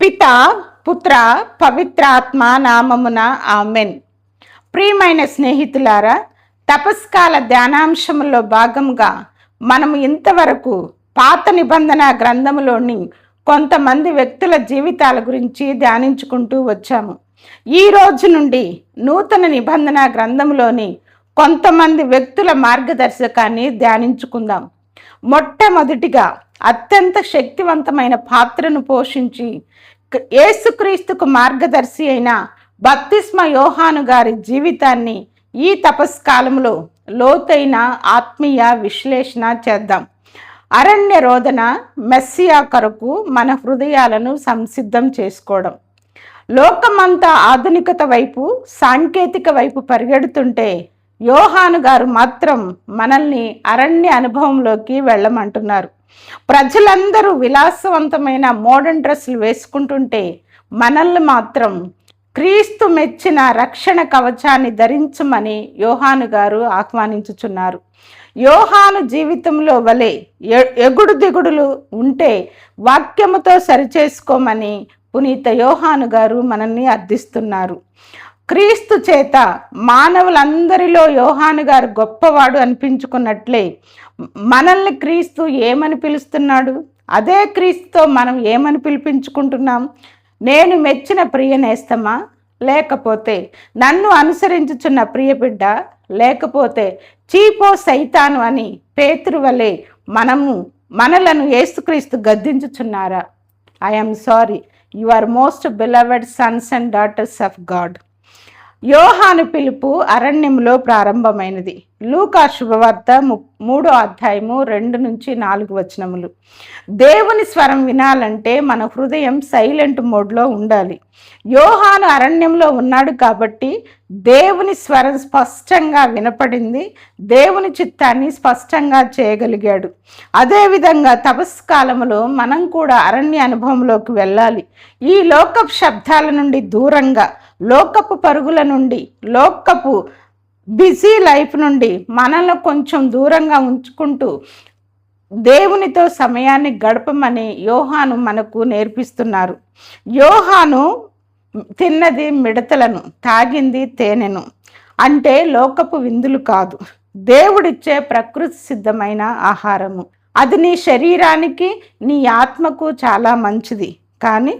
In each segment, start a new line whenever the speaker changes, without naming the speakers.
పితా పుత్ర పవిత్రాత్మ నామమున ఆమెన్. ప్రియమైన స్నేహితులారా, తపస్కాల ధ్యానాంశములో భాగంగా మనము ఇంతవరకు పాత నిబంధన గ్రంథములోని కొంతమంది వ్యక్తుల జీవితాల గురించి ధ్యానించుకుంటూ వచ్చాము. ఈ రోజు నుండి నూతన నిబంధన గ్రంథంలోని కొంతమంది వ్యక్తుల మార్గదర్శకాన్ని ధ్యానించుకుందాం. మొట్టమొదటిగా అత్యంత శక్తివంతమైన పాత్రను పోషించి యేసుక్రీస్తుకు మార్గదర్శి అయిన బప్తిస్మ యోహాను గారి జీవితాన్ని ఈ తపస్కాలంలో లోతైన ఆత్మీయ విశ్లేషణ చేద్దాం. అరణ్య రోదన మెస్సియా కొరకు మన హృదయాలను సంసిద్ధం చేసుకోవడం. లోకమంతా ఆధునికత వైపు, సాంకేతిక వైపు పరిగెడుతుంటే యోహాను గారు మాత్రం మనల్ని అరణ్య అనుభవంలోకి వెళ్ళమంటున్నారు. ప్రజలందరూ విలాసవంతమైన మోడర్న్ డ్రెస్సులు వేసుకుంటుంటే మనల్ని మాత్రం క్రీస్తు మెచ్చిన రక్షణ కవచాన్ని ధరించమని యోహాను గారు ఆహ్వానించుచున్నారు. యోహాను జీవితంలో వలె ఎగుడు దిగుడులు ఉంటే వాక్యముతో సరిచేసుకోమని పునీత యోహాను గారు మనల్ని అర్థిస్తున్నారు. క్రీస్తు చేత మానవులందరిలో యోహాను గారు గొప్పవాడు అనిపించుకున్నట్లే మనల్ని క్రీస్తు ఏమని పిలుస్తున్నాడు? అదే క్రీస్తుతో మనం ఏమని పిలిపించుకుంటున్నాం? నేను మెచ్చిన ప్రియ నేస్తమా, లేకపోతే నన్ను అనుసరించుచున్న ప్రియ బిడ్డ, లేకపోతే చీపో సైతాను అని పేతురు వలె మనలను యేసుక్రీస్తు గద్దించుచున్నారా? I'm sorry, you are most beloved sons and daughters of God. యోహాను పిలుపు అరణ్యంలో ప్రారంభమైనది. లూకా శుభవార్త 3వ అధ్యాయము 2-4 వచనములు. దేవుని స్వరం వినాలంటే మన హృదయం సైలెంట్ మోడ్లో ఉండాలి. యోహాను అరణ్యంలో ఉన్నాడు కాబట్టి దేవుని స్వరం స్పష్టంగా వినపడింది, దేవుని చిత్తాన్ని స్పష్టంగా చేయగలిగాడు. అదేవిధంగా తపస్కాలములో మనం కూడా అరణ్య అనుభవంలోకి వెళ్ళాలి. ఈ లోకపు శబ్దాల నుండి దూరంగా, లోకపు పరుగుల నుండి, లోకపు బిజీ లైఫ్ నుండి మనల్ని కొంచెం దూరంగా ఉంచుకుంటూ దేవునితో సమయాన్ని గడపమని యోహాను మనకు నేర్పిస్తున్నారు. యోహాను తిన్నది మిడతలను, తాగింది తేనెను. అంటే లోకపు విందులు కాదు, దేవుడిచ్చే ప్రకృతి సిద్ధమైన ఆహారము. అది నీ శరీరానికి, నీ ఆత్మకు చాలా మంచిది. కానీ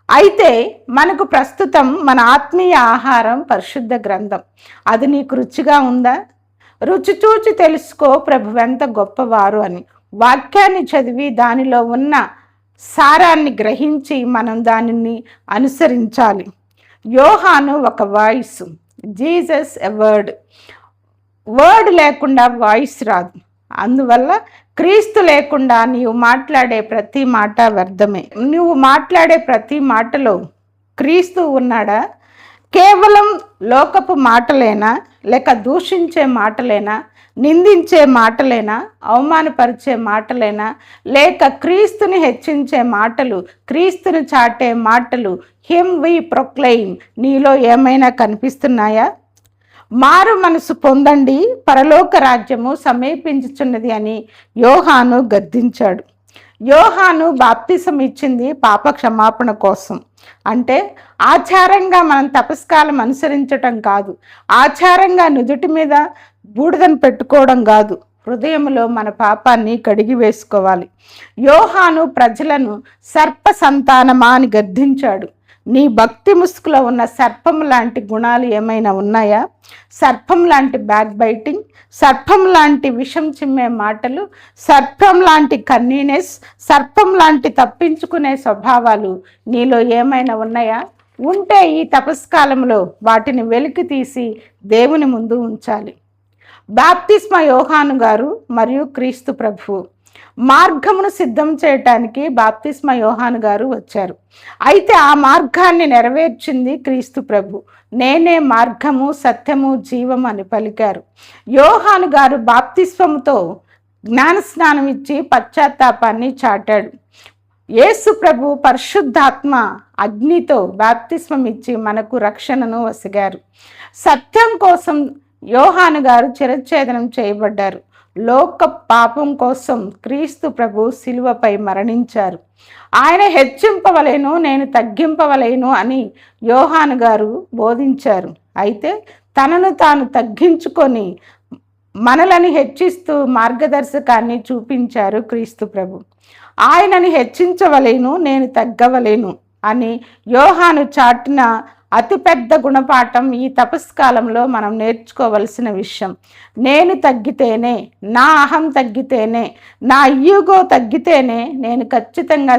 అయితే మనకు ప్రస్తుతం మన ఆత్మీయ ఆహారం పరిశుద్ధ గ్రంథం. అది నీకు రుచిగా ఉందా? రుచి చూచి తెలుసుకో ప్రభువెంత గొప్పవారు అని. వాక్యాన్ని చదివి దానిలో ఉన్న సారాన్ని గ్రహించి మనం దానిని అనుసరించాలి. యోహాను ఒక voice, Jesus a word. Word లేకుండా వాయిస్ రాదు. అందువల్ల క్రీస్తు లేకుండా నీవు మాట్లాడే ప్రతి మాట వ్యర్థమే. నువ్వు మాట్లాడే ప్రతి మాటలో క్రీస్తు ఉన్నాడా? కేవలం లోకపు మాటలేనా, లేక దూషించే మాటలేనా, నిందించే మాటలేనా, అవమానపరిచే మాటలేనా, లేక క్రీస్తుని హెచ్చించే మాటలు, క్రీస్తుని చాటే మాటలు, హిమ్ వి ప్రొక్లెయిమ్ నీలో ఏమైనా కనిపిస్తున్నాయా? మారు మనసు పొందండి, పరలోక రాజ్యము సమీపించుచున్నది అని యోహాను గద్దించాడు. యోహాను బాప్తిసం ఇచ్చింది పాప క్షమాపణ కోసం. అంటే ఆచారంగా మనం తపస్కాలం అనుసరించటం కాదు, ఆచారంగా నుదుటి మీద బూడిదను పెట్టుకోవడం కాదు, హృదయంలో మన పాపాన్ని కడిగి వేసుకోవాలి. యోహాను ప్రజలను సర్ప సంతానమా అని గద్దించాడు. నీ భక్తి ముసుగులో ఉన్న సర్పం లాంటి గుణాలు ఏమైనా ఉన్నాయా? సర్పం లాంటి బ్యాక్ బైటింగ్, సర్పం లాంటి విషం చిమ్మే మాటలు, సర్పం లాంటి కన్నీనెస్, సర్పం లాంటి తప్పించుకునే స్వభావాలు నీలో ఏమైనా ఉన్నాయా? ఉంటే ఈ తపస్కాలంలో వాటిని వెలికి తీసి దేవుని ముందు ఉంచాలి. బాప్తిస్మ యోహాను గారు మరియు క్రీస్తు ప్రభువు మార్గమును సిద్ధం చేయటానికి బాప్తిస్మ యోహాను గారు వచ్చారు. అయితే ఆ మార్గాన్ని నెరవేర్చింది క్రీస్తు ప్రభు. నేనే మార్గము, సత్యము, జీవము అని పలికారు. యోహాను గారు బాప్తిస్మముతో జ్ఞానస్నానం ఇచ్చి పశ్చాత్తాపాన్ని చాటాడు. యేసు ప్రభు పరిశుద్ధాత్మ అగ్నితో బాప్తిస్మం ఇచ్చి మనకు రక్షణను వసిగారు. సత్యం కోసం యోహాను గారు చిరచ్ఛేదనం చేయబడ్డారు. లోక పాపం కోసం క్రీస్తు ప్రభు శిలువపై మరణించారు. ఆయన హెచ్చింపవలేను, నేను తగ్గింపవలేను అని యోహాను గారు బోధించారు. అయితే తనను తాను తగ్గించుకొని మనలను హెచ్చిస్తూ మార్గదర్శకాన్ని చూపించారు క్రీస్తు ప్రభు. ఆయనని హెచ్చించవలేను, నేను తగ్గవలేను అని యోహాను చాటిన అతిపెద్ద గుణపాఠం ఈ తపస్కాలంలో మనం నేర్చుకోవలసిన విషయం. నేను తగ్గితేనే, నా అహం తగ్గితేనే, నా ఈగో తగ్గితేనే నేను ఖచ్చితంగా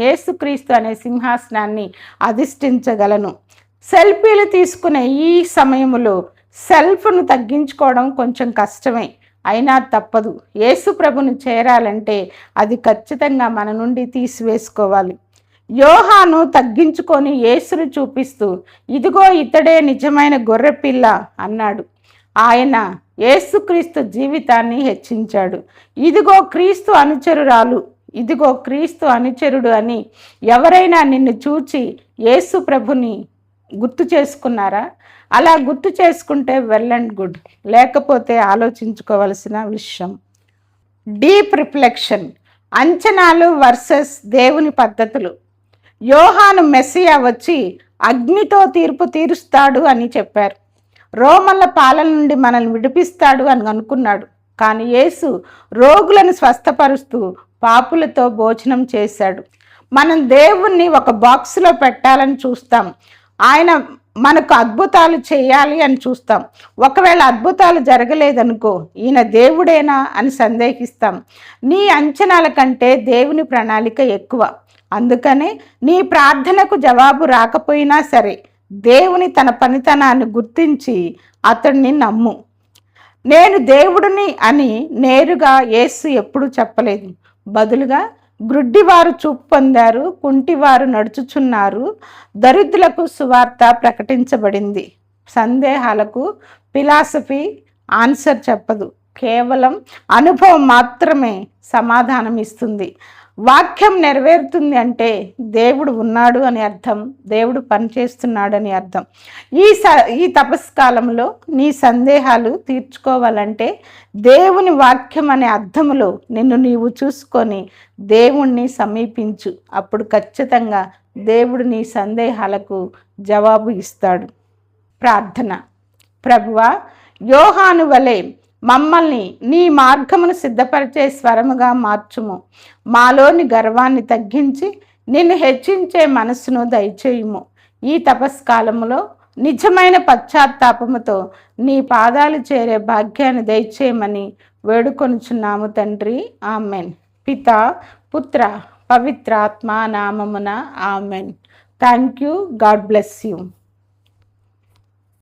యేసుక్రీస్తు అనే సింహాసనాన్ని అధిష్ఠించగలను. సెల్ఫీలు తీసుకునే ఈ సమయంలో సెల్ఫ్ను తగ్గించుకోవడం కొంచెం కష్టమే, అయినా తప్పదు. యేసు ప్రభుని చేరాలంటే అది ఖచ్చితంగా మన నుండి తీసివేసుకోవాలి. యోహాను తగ్గించుకొని యేసును చూపిస్తూ, ఇదిగో ఇతడే నిజమైన గొర్రెపిల్ల అన్నాడు. ఆయన యేసుక్రీస్తు జీవితాన్ని హెచ్చించాడు. ఇదిగో క్రీస్తు అనుచరురాలు, ఇదిగో క్రీస్తు అనుచరుడు అని ఎవరైనా నిన్ను చూచి యేసు ప్రభుని గుర్తు చేసుకున్నారా? అలా గుర్తు చేసుకుంటే వెల్ అండ్ గుడ్, లేకపోతే ఆలోచించుకోవలసిన విషయం. డీప్ రిఫ్లెక్షన్, అంచనాలు వర్సెస్ దేవుని పద్ధతులు. యోహాను మెస్సియా వచ్చి అగ్నితో తీర్పు తీరుస్తాడు అని చెప్పారు. రోమన్ల పాలన నుండి మనల్ని విడిపిస్తాడు అని అనుకున్నాడు. కానీ యేసు రోగులను స్వస్థపరుస్తూ పాపులతో భోజనం చేశాడు. మనం దేవుణ్ణి ఒక బాక్స్లో పెట్టాలని చూస్తాం, ఆయన మనకు అద్భుతాలు చేయాలి అని చూస్తాం. ఒకవేళ అద్భుతాలు జరగలేదనుకో, ఈయన దేవుడేనా అని సందేహిస్తాం. నీ అంచనాల కంటే దేవుని ప్రణాళిక ఎక్కువ. అందుకనే నీ ప్రార్థనకు జవాబు రాకపోయినా సరే దేవుని తన పనితనాన్ని గుర్తించి అతడిని నమ్ము. నేను దేవుడిని అని నేరుగా యేసు ఎప్పుడూ చెప్పలేదు. బదులుగా గ్రుడ్డివారు చూపు పొందారు, కుంటివారు నడుచుచున్నారు, దరిద్రులకు సువార్త ప్రకటించబడింది. సందేహాలకు ఫిలాసఫీ ఆన్సర్ చెప్పదు, కేవలం అనుభవం మాత్రమే సమాధానం ఇస్తుంది. వాక్యం నెరవేరుతుంది అంటే దేవుడు ఉన్నాడు అని అర్థం, దేవుడు పనిచేస్తున్నాడు అని అర్థం. ఈ తపస్కాలంలో నీ సందేహాలు తీర్చుకోవాలంటే దేవుని వాక్యం అనే అర్థములో నిన్ను నీవు చూసుకొని దేవుణ్ణి సమీపించు. అప్పుడు ఖచ్చితంగా దేవుడు నీ సందేహాలకు జవాబు ఇస్తాడు. ప్రార్థన. ప్రభువా, యోహాను వలె మమ్మల్ని నీ మార్గమును సిద్ధపరిచే స్వరముగా మార్చుము. మాలోని గర్వాన్ని తగ్గించి నిన్ను హెచ్చించే మనస్సును దయచేయుము. ఈ తపస్కాలములో నిజమైన పశ్చాత్తాపముతో నీ పాదాలు చేరే భాగ్యాన్ని దయచేయమని వేడుకొనుచున్నాము తండ్రి. ఆమెన్. పిత, పుత్ర, పవిత్రాత్మ నామమున amen. Thank you. God bless you.